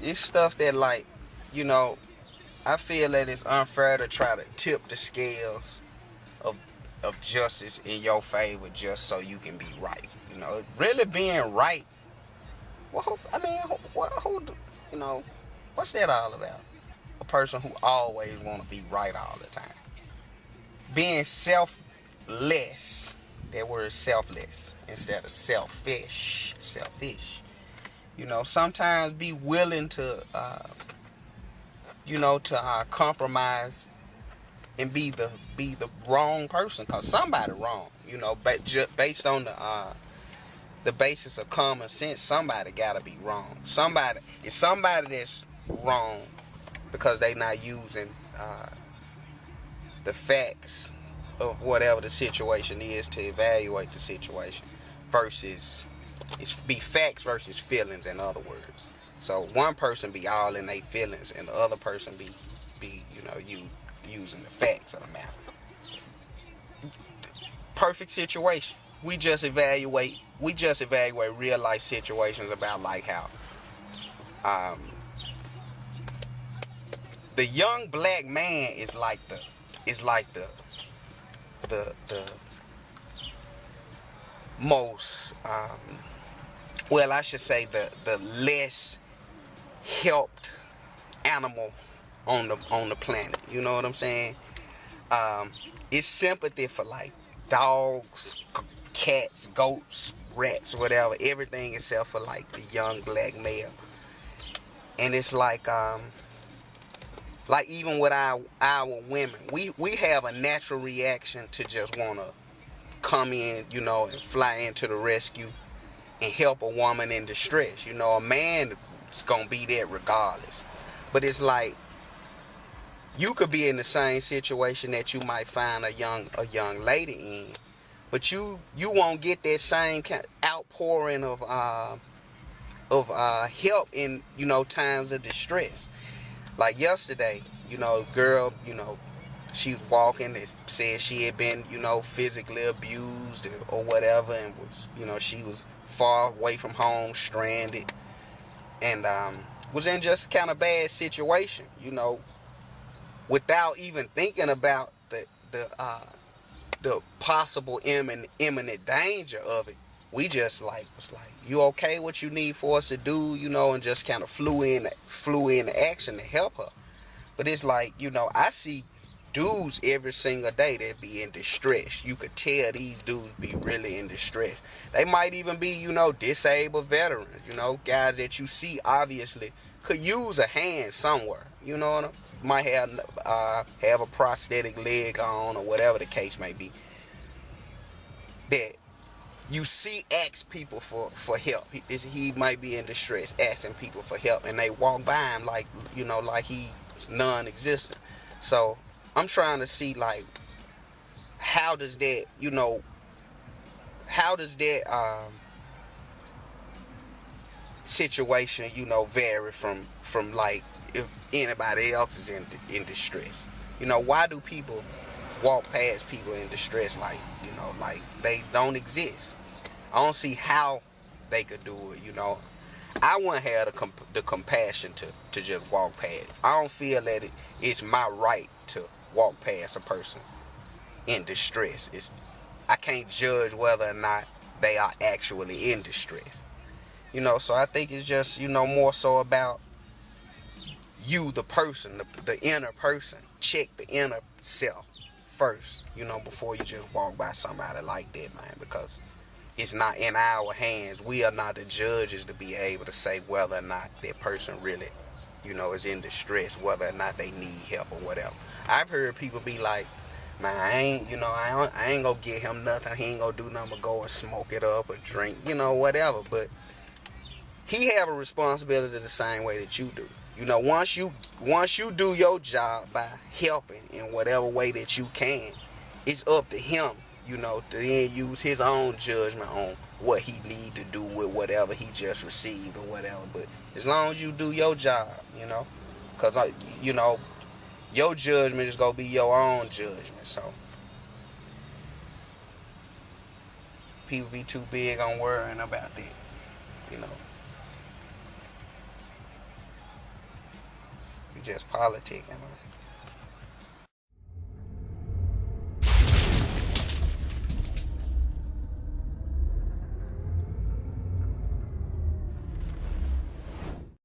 it's stuff that, like, you know, I feel that it's unfair to try to tip the scales of justice in your favor just so you can be right. Really being right. Well, I mean, you know, what's that all about? A person who always want to be right all the time. Being selfless. That word selfless instead of selfish. Selfish. Sometimes be willing to, compromise and be the wrong person, cause somebody wrong. But based on the basis of common sense, somebody gotta be wrong. It's somebody that's wrong because they not using the facts of whatever the situation is to evaluate the situation, versus it's be facts versus feelings, in other words. So one person be all in their feelings and the other person be you using the facts of the matter. Perfect situation. We just evaluate real life situations about, like, how the young black man is like the most well, I should say the less helped animal on the planet. You know what I'm saying? It's sympathy for, like, dogs, cats, goats, rats, whatever, everything except for, like, the young black male. And it's like even with our women, we have a natural reaction to just want to come in, and fly into the rescue and help a woman in distress. A man is gonna be there regardless. But it's like, you could be in the same situation that you might find a young lady in, but you won't get that same kind of outpouring of help in times of distress. Like yesterday, girl, she was walking. It said she had been, physically abused or whatever, and was, she was far away from home, stranded, and was in just kind of bad situation, without even thinking about the possible imminent danger of it. We just was like, you okay? What you need for us to do, and just kind of flew into action to help her. But it's like, I see dudes every single day that be in distress. You could tell these dudes be really in distress. They might even be, disabled veterans, guys that you see obviously could use a hand somewhere, might have a prosthetic leg on or whatever the case may be. That you see ask people for help. He might be in distress, asking people for help, and they walk by him like he's non-existent. So I'm trying to see, like, how does that situation vary from like if anybody else is in distress. Why do people walk past people in distress like they don't exist? I don't see how they could do it. I wouldn't have the compassion to just walk past. I don't feel that it's my right to walk past a person in distress. I can't judge whether or not they are actually in distress. So I think it's just, more so about you, the person, the inner person. Check the inner self first, before you just walk by somebody like that, man, because it's not in our hands. We are not the judges to be able to say whether or not that person really, is in distress, whether or not they need help or whatever. I've heard people be like, man, I ain't gonna get him nothing. He ain't gonna do nothing but go and smoke it up or drink, whatever. But he have a responsibility the same way that you do. Once you do your job by helping in whatever way that you can, it's up to him, to then use his own judgment on what he need to do with whatever he just received or whatever. But as long as you do your job, because your judgment is gonna be your own judgment. So people be too big on worrying about that, We just politicking.